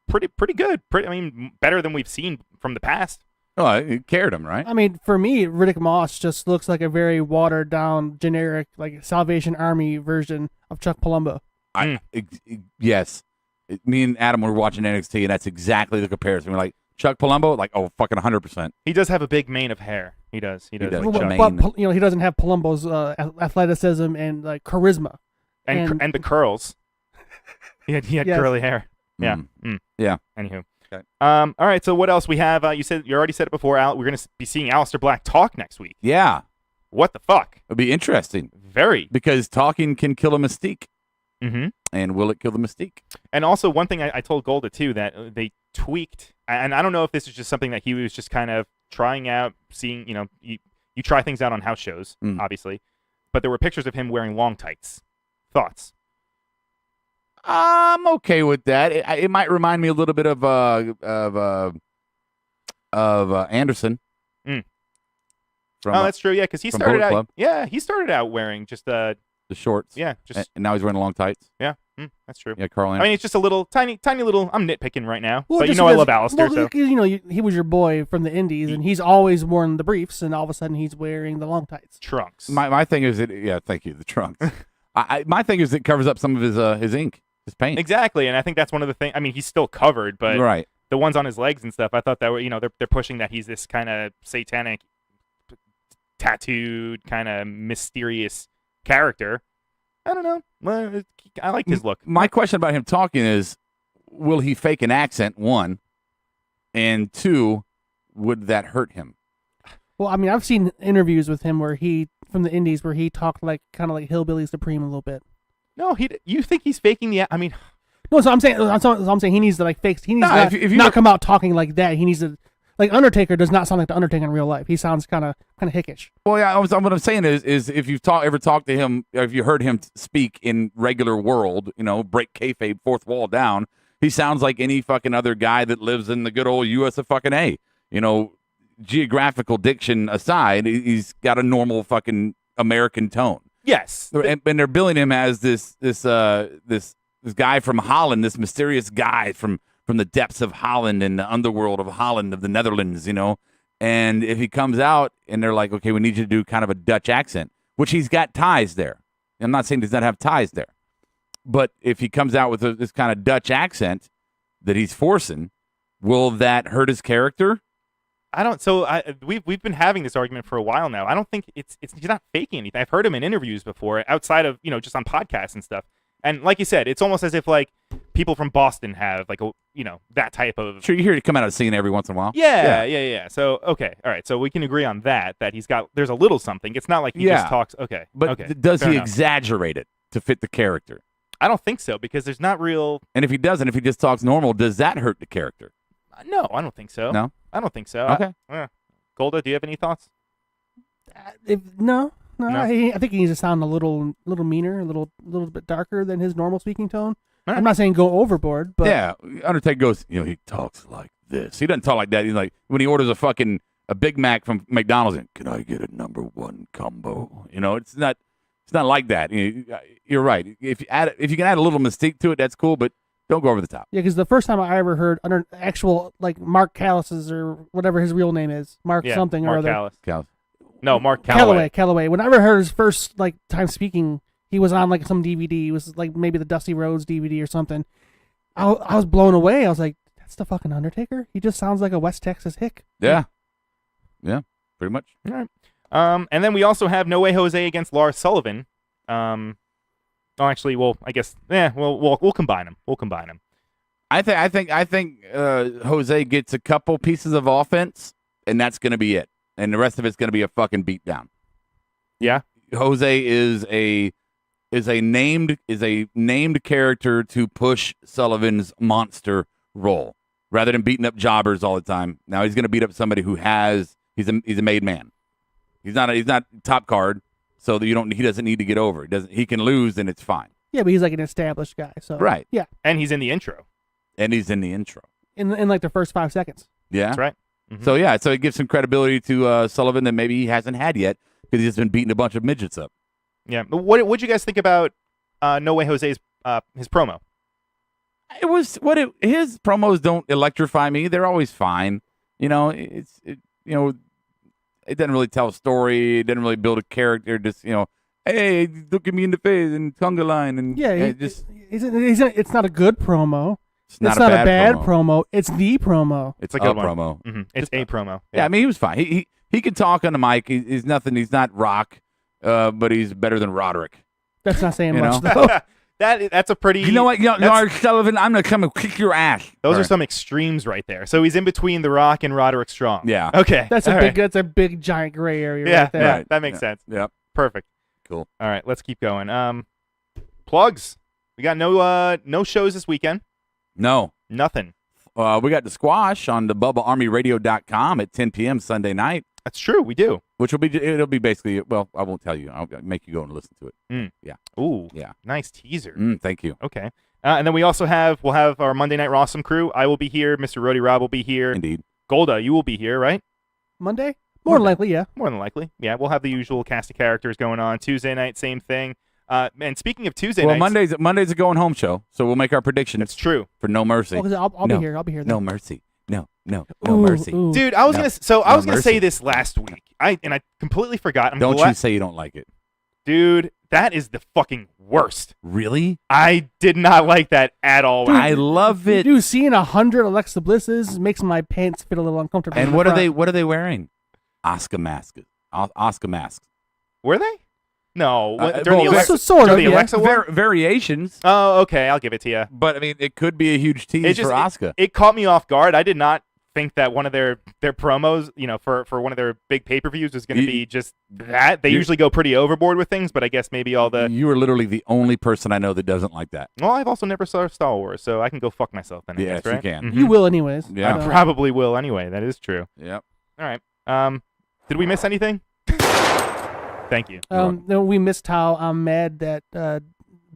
pretty good. I mean, better than we've seen from the past. Oh, he carried him, right? I mean, for me, Riddick Moss just looks like a very watered down, generic, like Salvation Army version of Chuck Palumbo. Yes. Me and Adam were watching NXT, and that's exactly the comparison. We're like, Chuck Palumbo? Like, oh, fucking 100%. He does have a big mane of hair. He does. does. But he doesn't have Palumbo's athleticism and like charisma. And the curls. He had curly hair. Yeah. Yeah. Anywho. Okay. All right, so what else we have? You already said it before, Al. We're going to be seeing Aleister Black talk next week. Yeah. What the fuck? It'll be interesting. Very. Because talking can kill a mystique. Mm-hmm. And will it kill the mystique? And also, one thing I told Golda, too, that they tweaked, and I don't know if this is just something that he was just kind of trying out, seeing, you try things out on house shows, obviously, but there were pictures of him wearing long tights. Thoughts? I'm okay with that. It might remind me a little bit of Anderson. That's true. Yeah, because he started out. Club. Yeah, he started out wearing just the shorts. Yeah, just and now he's wearing long tights. Yeah, that's true. Yeah, Carl Anderson. I mean, it's just a little tiny little. I'm nitpicking right now, well, but I love Aleister. Well, so he was your boy from the Indies, and he's always worn the briefs, and all of a sudden he's wearing the long tights. Trunks. My thing is thank you, the trunks. My thing is it covers up some of his ink. His paint. Exactly, and I think that's one of the things. I mean, he's still covered, but right. The ones on his legs and stuff, I thought that were, they're pushing that he's this kind of satanic, tattooed, kind of mysterious character. I don't know. Well, I like his look. My question about him talking is, will he fake an accent, one, and two, would that hurt him? Well, I mean, I've seen interviews with him from the Indies where he talked kind of like Hillbilly Supreme a little bit. No, you think he's faking the? I mean, no. So I'm saying he needs to fake. He needs to if you not come out talking like that. He needs to Undertaker does not sound like the Undertaker in real life. He sounds kind of hickish. Well, yeah. What I'm saying is if you've ever talked to him, or if you heard him speak in regular world, break kayfabe, fourth wall down, he sounds like any fucking other guy that lives in the good old U.S. of fucking A. Geographical diction aside, he's got a normal fucking American tone. Yes, and they're billing him as this guy from Holland, this mysterious guy from the depths of Holland and the underworld of Holland, of the Netherlands, And if he comes out and they're like, okay, we need you to do kind of a Dutch accent, which he's got ties there. I'm not saying he does not have ties there. But if he comes out with this kind of Dutch accent that he's forcing, will that hurt his character? I don't. So we've been having this argument for a while now. I don't think he's not faking anything. I've heard him in interviews before, outside of just on podcasts and stuff. And like you said, it's almost as if like people from Boston have like that type of. Sure, you hear it come out of the scene every once in a while. Yeah. So okay, all right. So we can agree on that there's a little something. It's not like he just talks. Okay, but okay, does he enough. exaggerate it to fit the character? I don't think so, because there's not real. And if he doesn't, if he just talks normal, does that hurt the character? No, I don't think so. No, I don't think so. Okay. Golda, do you have any thoughts? No. I think he needs to sound a little meaner, a little bit darker than his normal speaking tone. Right. I'm not saying go overboard, but yeah, Undertaker goes, he talks like this. He doesn't talk like that. He's like, when he orders a Big Mac from McDonald's, can I get a #1 combo? It's not like that. You're right. If you can add a little mystique to it, that's cool, but don't go over the top. Yeah, because the first time I ever heard under actual like Mark Callis's or whatever his real name is, Mark something Mark or other. Callis. No, Mark Calloway. Calloway. When I ever heard his first like time speaking, he was on like some DVD. It was like maybe the Dusty Rhodes DVD or something. I was blown away. I was like, that's the fucking Undertaker? He just sounds like a West Texas hick. Yeah, pretty much. All right. And then we also have No Way Jose against Lars Sullivan. Actually, well, I guess, we'll combine them. I think Jose gets a couple pieces of offense, and that's going to be it. And the rest of it's going to be a fucking beatdown. Yeah. Jose is a named character to push Sullivan's monster role, rather than beating up jobbers all the time. Now he's going to beat up somebody who he's a made man. He's not top card, so that he doesn't need to get over. He can lose and it's fine. Yeah, but he's like an established guy. So right. Yeah. And he's in the intro. In like the first 5 seconds. Yeah. That's right. Mm-hmm. So it gives some credibility to Sullivan that maybe he hasn't had yet, because he's been beating a bunch of midgets up. Yeah. But what'd you guys think about No Way Jose's his promo? His promos don't electrify me. They're always fine. It doesn't really tell a story. It doesn't really build a character. Just hey, look at me in the face and tongue line and it's not a good promo. It's not a bad promo. It's the promo. It's like a promo. Mm-hmm. It's a promo. Yeah, I mean, he was fine. He can talk on the mic. He's nothing. He's not Rock, but he's better than Roderick. That's not saying much, though. That's a pretty. You know what, Lars Sullivan? I'm gonna come and kick your ass. Those are some extremes right there. So he's in between The Rock and Roderick Strong. Yeah. Okay. That's a big giant gray area right there. Yeah, that makes sense. Yep. Perfect. Cool. All right, let's keep going. Plugs. We got no shows this weekend. No. Nothing. We got the squash on the BubbaArmyRadio.com at 10 p.m. Sunday night. That's true. We do. It'll be basically, well, I won't tell you. I'll make you go and listen to it. Yeah. Ooh. Yeah. Nice teaser. Thank you. Okay. And then we'll have our Monday Night Rawsome crew. I will be here. Mr. Rody Rob will be here. Indeed. Golda, you will be here, right? Monday? More than likely, yeah. More than likely. Yeah, we'll have the usual cast of characters going on. Tuesday night, same thing. And speaking of Tuesday nights... Monday's a going home show, so we'll make our predictions. That's true. For No Mercy. I'll be here. I'll be here. No Mercy. No mercy. Ooh. Dude, I was gonna say this last week. I completely forgot. Don't you say you don't like it. Dude, that is the fucking worst. Really? I did not like that at all. Dude, I love it. Dude, seeing 100 Alexa Blisses makes my pants fit a little uncomfortable. And what are they wearing? Oscar masks. Were they? No. During the Alexa war? Variations. Oh, okay. I'll give it to you. But, I mean, it could be a huge tease for Asuka. It caught me off guard. I did not think that one of their promos, for one of their big pay-per-views was going to be just that. They usually go pretty overboard with things, but I guess maybe all the... You are literally the only person I know that doesn't like that. Well, I've also never saw Star Wars, so I can go fuck myself then, I guess, right? You can. Mm-hmm. You will anyways. Yeah. I probably will anyway. That is true. Yep. All right. Did we miss anything? Thank you. No, we missed how I'm mad that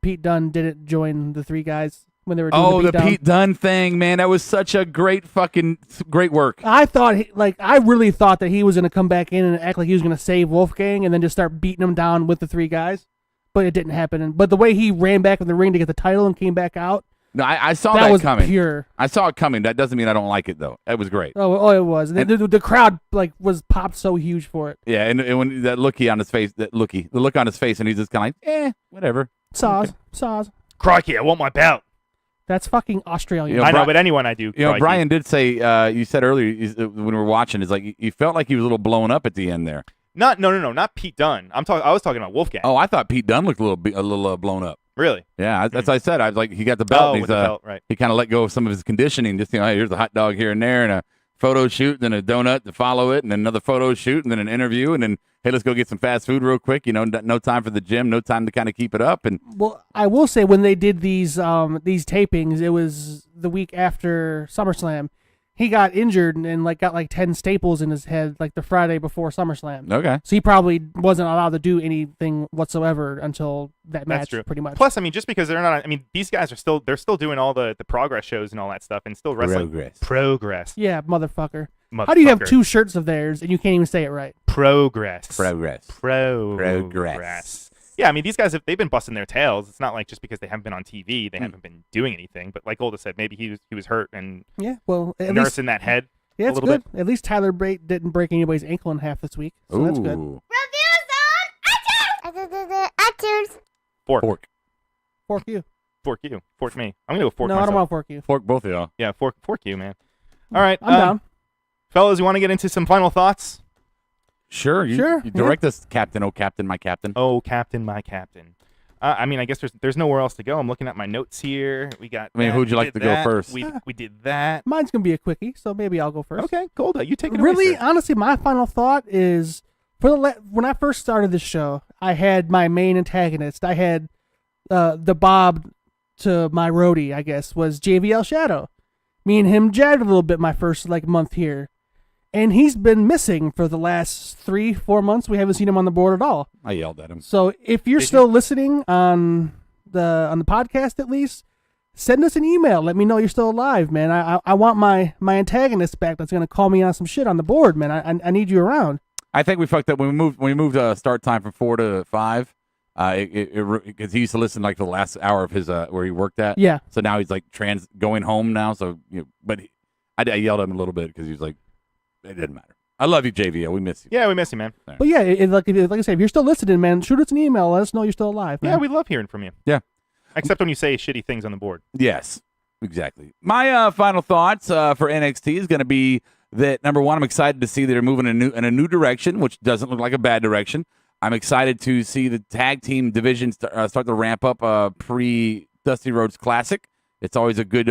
Pete Dunne didn't join the three guys when they were doing the Pete Dunne thing, man. That was such a great work. I really thought that he was going to come back in and act like he was going to save Wolfgang and then just start beating him down with the three guys. but it didn't happen. But the way he ran back in the ring to get the title and came back out, No, I saw that was coming. pure. I saw it coming. That doesn't mean I don't like it though. It was great. Oh, it was. And the crowd was popped so huge for it. Yeah, and when that the look on his face, and he's just kind of like, whatever. Saws. Crikey, I want my belt. That's fucking Australian. You know, I know, but anyone I do. You know, crikey. Brian did say, you said earlier when we were watching, is like you felt like he was a little blown up at the end there. No, not Pete Dunne. I was talking about Wolfgang. Oh, I thought Pete Dunne looked a little blown up. Really? Yeah, that's what I said. I was like, he got the belt. with the belt, right. He kind of let go of some of his conditioning. Just, hey, here's a hot dog here and there, and a photo shoot, and then a donut to follow it, and then another photo shoot, and then an interview, and then, hey, let's go get some fast food real quick. You know, no time for the gym, no time to kind of keep it up. And Well, I will say when they did these tapings, it was the week after SummerSlam. He got injured and got 10 staples in his head the Friday before SummerSlam. Okay. So he probably wasn't allowed to do anything whatsoever until that match. That's true. Pretty much. Plus, I mean, just because they're not, I mean, these guys are still doing all the progress shows and all that stuff and still wrestling. Progress. Yeah, motherfucker. How do you have 2 shirts of theirs and you can't even say it right? Progress. Yeah, I mean, these guys, they've been busting their tails. It's not like just because they haven't been on TV, they haven't been doing anything. But like Golda said, maybe he was hurt and Yeah, well, at least nursing that head yeah, a it's little good. At least Tyler Bate didn't break anybody's ankle in half this week, so that's good. Ooh. Fork you. Fork me. I'm gonna go fork No, myself. I don't want fork you. Fork both of y'all. Yeah, fork you, man. All right, I'm down. fellas. You want to get into some final thoughts? Sure. You direct us, Captain. Oh, Captain, my Captain. Oh, Captain, my Captain. I mean, I guess there's nowhere else to go. I'm looking at my notes here. We got. I mean, that, who'd you we like did to go that, first? We did that. Mine's gonna be a quickie, so maybe I'll go first. Okay, Golda, you take it Really, away, sir. honestly, my final thought is when I first started this show, I had my main antagonist. I had the Bob to my roadie, I guess, was JVL Shadow. Me and him jabbed a little bit my first month here, and he's been missing for the last 3-4 months. We haven't seen him on the board at all. I yelled at him. So if you're still listening on the podcast, at least send us an email. Let me know you're still alive, man. I want my antagonist back. That's gonna call me on some shit on the board, man. I need you around. I think we fucked up when we moved start time from 4 to 5. Because he used to listen for the last hour of his where he worked at. Yeah. So now he's going home now. So I yelled at him a little bit because he was like, it didn't matter. I love you, JVL. We miss you. Yeah, we miss you, man. But yeah, like I said, if you're still listening, man, shoot us an email. Let us know you're still alive, man. Yeah, we love hearing from you. Yeah. Except when you say shitty things on the board. Yes, exactly. My final thoughts for NXT is going to be that, number one, I'm excited to see that they're moving in a new direction, which doesn't look like a bad direction. I'm excited to see the tag team division start to ramp up pre-Dusty Rhodes Classic. It's always a good,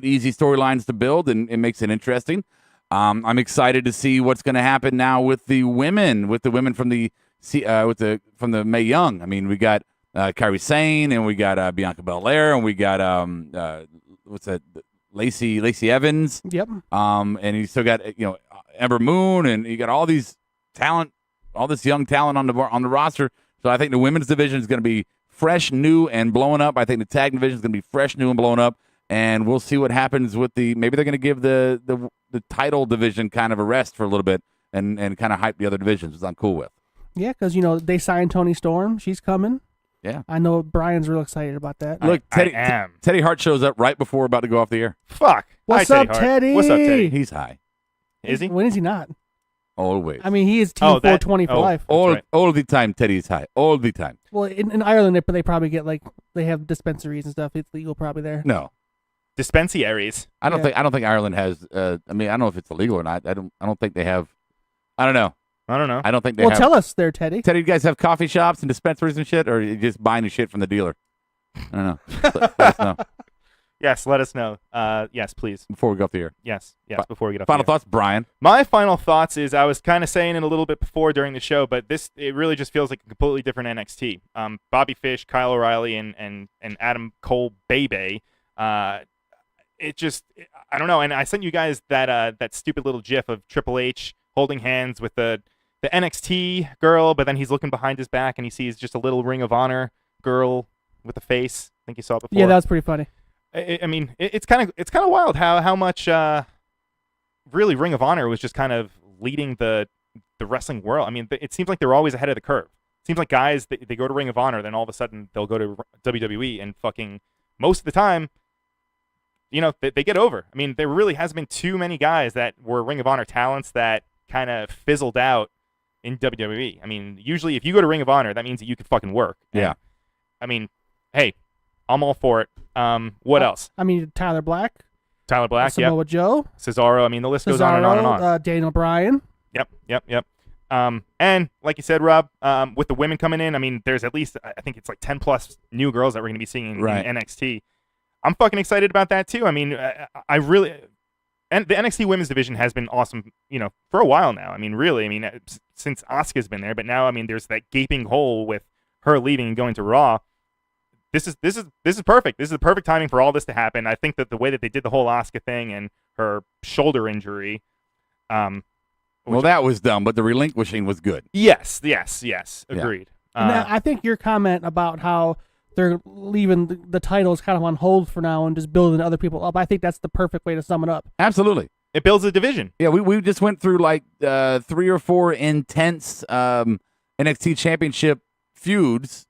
easy storylines to build, and it makes it interesting. I'm excited to see what's going to happen now with the women, from the Mae Young. I mean, we got Kairi Sane, and we got Bianca Belair, and we got what's that? Lacey Evans. Yep. And you still got Ember Moon, and you got all these talent, all this young talent on the roster. So I think the women's division is going to be fresh, new, and blowing up. I think the tag division is going to be fresh, new, and blowing up. And we'll see what happens with maybe they're going to give the title division kind of a rest for a little bit and kind of hype the other divisions, which I'm cool with. Yeah, because they signed Toni Storm. She's coming. Yeah. I know Brian's real excited about that. Look, I am. Teddy Hart shows up right before we're about to go off the air. Fuck. What's Hi, up, Hart. Teddy? What's up, Teddy? He's high. Is he? When is he not? Always. I mean, he is Team 420 for life. All the time, Teddy is high. All the time. Well, in Ireland, they probably get they have dispensaries and stuff. It's legal probably there. No. Dispensaries. I don't think Ireland has. I mean, I don't know if it's illegal or not. I don't think they have. I don't know. I don't know. I don't think they have. Well, tell us there, Teddy. Teddy, you guys have coffee shops and dispensaries and shit, or are you just buying the shit from the dealer? I don't know. Let us know. Yes, let us know. Yes, please. Before we go off the air. Yes, before we get off Final the air. thoughts, Brian? My final thoughts is I was kind of saying it a little bit before during the show, but it really just feels like a completely different NXT. Bobby Fish, Kyle O'Reilly, and Adam Cole Bebe. It just, I don't know. And I sent you guys that stupid little GIF of Triple H holding hands with the NXT girl, but then he's looking behind his back and he sees just a little Ring of Honor girl with a face. I think you saw it before. Yeah, that was pretty funny. I mean, it's kind of wild how much really Ring of Honor was just kind of leading the wrestling world. I mean, it seems like they're always ahead of the curve. seems like guys they go to Ring of Honor, then all of a sudden they'll go to WWE, and fucking most of the time, they get over. I mean, there really hasn't been too many guys that were Ring of Honor talents that kind of fizzled out in WWE. I mean, usually if you go to Ring of Honor, that means that you can fucking work. Yeah. And, I mean, hey, I'm all for it. What else? I mean, Tyler Black, Yep. Samoa Joe, Cesaro. I mean, the list goes on and on and on. Daniel Bryan. Yep. And like you said, Rob, with the women coming in, I mean, there's at least, I think it's like 10 plus new girls that we're going to be seeing in NXT. I'm fucking excited about that too. I mean, I really, and the NXT women's division has been awesome, for a while now. I mean, really, since Asuka's been there, but now, I mean, there's that gaping hole with her leaving and going to Raw. This is perfect. This is the perfect timing for all this to happen. I think that the way that they did the whole Asuka thing and her shoulder injury, well, that was dumb, but the relinquishing was good. Yes. Agreed. And I think your comment about how they're leaving the titles kind of on hold for now and just building other people up, I think that's the perfect way to sum it up. Absolutely. It builds a division. Yeah, we just went through like 3 or 4 intense NXT championship feuds,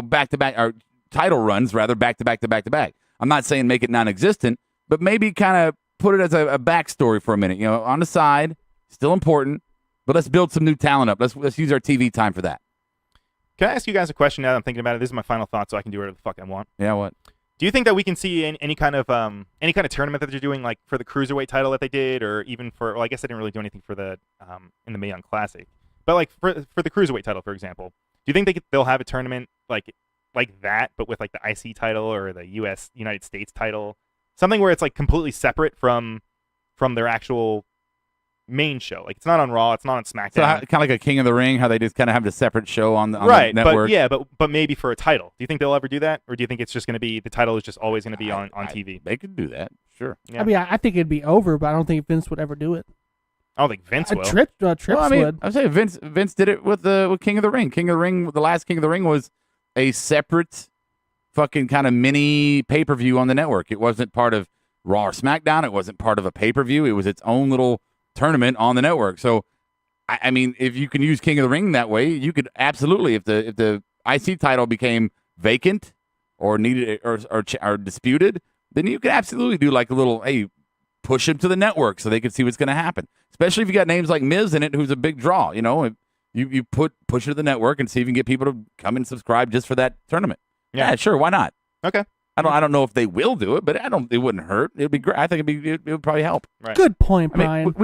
back to back, or title runs rather, back to back to back to back. I'm not saying make it non-existent, but maybe kind of put it as a backstory for a minute. On the side, still important, but let's build some new talent up. Let's use our TV time for that. Can I ask you guys a question now that I'm thinking about it? This is my final thought, so I can do whatever the fuck I want. Yeah, what? Do you think that we can see any kind of tournament that they're doing, like for the cruiserweight title that they did, or even for? Well, I guess they didn't really do anything for the in the Mae Young Classic, but like for the cruiserweight title, for example, do you think they'll have a tournament like that, but with like the IC title or the United States title, something where it's like completely separate from their actual main show? Like it's not on Raw, it's not on SmackDown. So kind of like a King of the Ring, how they just kind of have a separate show on the network. But maybe for a title. Do you think they'll ever do that, or do you think it's just going to be the title is just always going to be on TV? They could do that, sure. Yeah. I mean, I think it'd be over, but I don't think Vince would ever do it. I don't think Vince will. Trips would. I'm saying Vince did it with King of the Ring. King of the Ring, the last King of the Ring was a separate fucking kind of mini pay-per-view on the network. It wasn't part of Raw or SmackDown. It wasn't part of a pay-per-view. It was its own little tournament on the network. So, I mean, if you can use King of the Ring that way, you could absolutely, if the IC title became vacant or needed or disputed, then you could absolutely do like a little, hey, push him to the network so they can see what's going to happen. Especially if you got names like Miz in it, who's a big draw. You push it to the network and see if you can get people to come and subscribe just for that tournament. Yeah, sure, why not? Okay. I don't know if they will do it, but it wouldn't hurt. It'd be great. I think it would probably help. Right. Good point, Brian.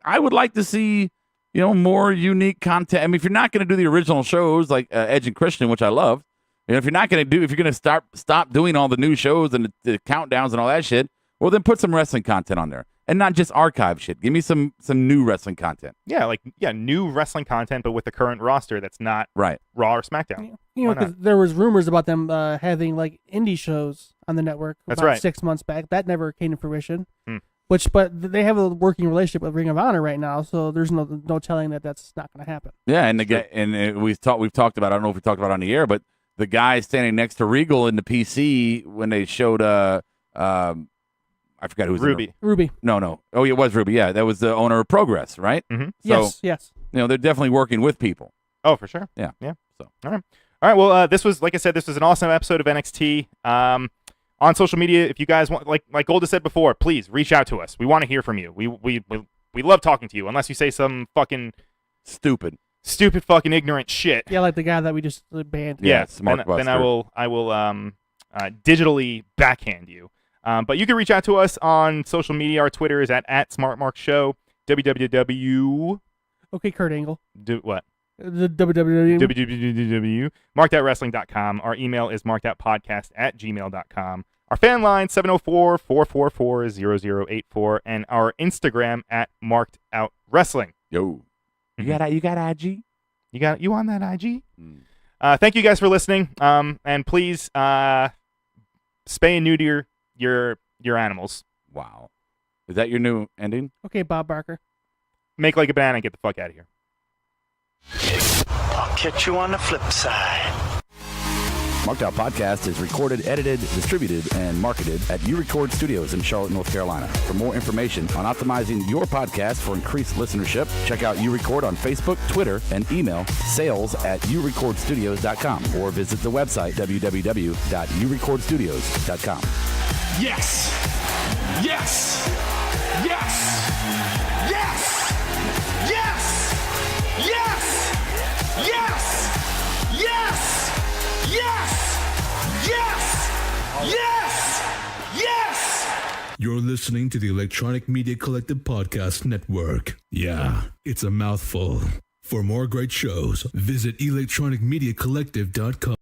I would like to see, more unique content. I mean, if you're not going to do the original shows like Edge and Christian, which I love, if you're going to stop doing all the new shows and the countdowns and all that shit, well, then put some wrestling content on there. And not just archive shit. Give me some new wrestling content. Yeah, new wrestling content, but with the current roster that's not Raw or SmackDown. Because there was rumors about them having like indie shows on the network about 6 months back. That never came to fruition. But they have a working relationship with Ring of Honor right now, so there's no telling that's not going to happen. Yeah, and we've talked about. I don't know if we talked about it on the air, but the guy standing next to Regal in the PC when they showed I forgot who was Ruby. No. Oh, it was Ruby. Yeah, that was the owner of Progress, right? Mm-hmm. So, yes. They're definitely working with people. Oh, for sure. Yeah. So, all right. Well, this was, like I said, this was an awesome episode of NXT. On social media, if you guys want, like Golda said before, please reach out to us. We want to hear from you. We love talking to you, unless you say some fucking stupid fucking ignorant shit. Yeah, like the guy that we just banned. Yeah, Smart Buster. Then I will digitally backhand you. But you can reach out to us on social media. Our Twitter is at SmartMarkShow. www. Okay, Kurt Angle. Do what? The www. Markedoutwrestling.com. Our email is markedoutpodcast@gmail.com. Our fan line 704-444-0084, and our Instagram at markedoutwrestling. Yo, you got IG? You on that IG? Thank you guys for listening. And please spay and neuter your animals. Wow. Is that your new ending? Okay, Bob Barker. Make like a banana and get the fuck out of here. I'll catch you on the flip side. Marked Out Podcast is recorded, edited, distributed, and marketed at U-Record Studios in Charlotte, North Carolina. For more information on optimizing your podcast for increased listenership, check out U-Record on Facebook, Twitter, and email sales@urecordstudios.com or visit the website www.urecordstudios.com. Yes! Yes! Yes! Yes! Yes! Yes! Yes! Yes! Yes! Yes! Yes! Yes! You're listening to the Electronic Media Collective Podcast Network. Yeah, it's a mouthful. For more great shows, visit electronicmediacollective.com.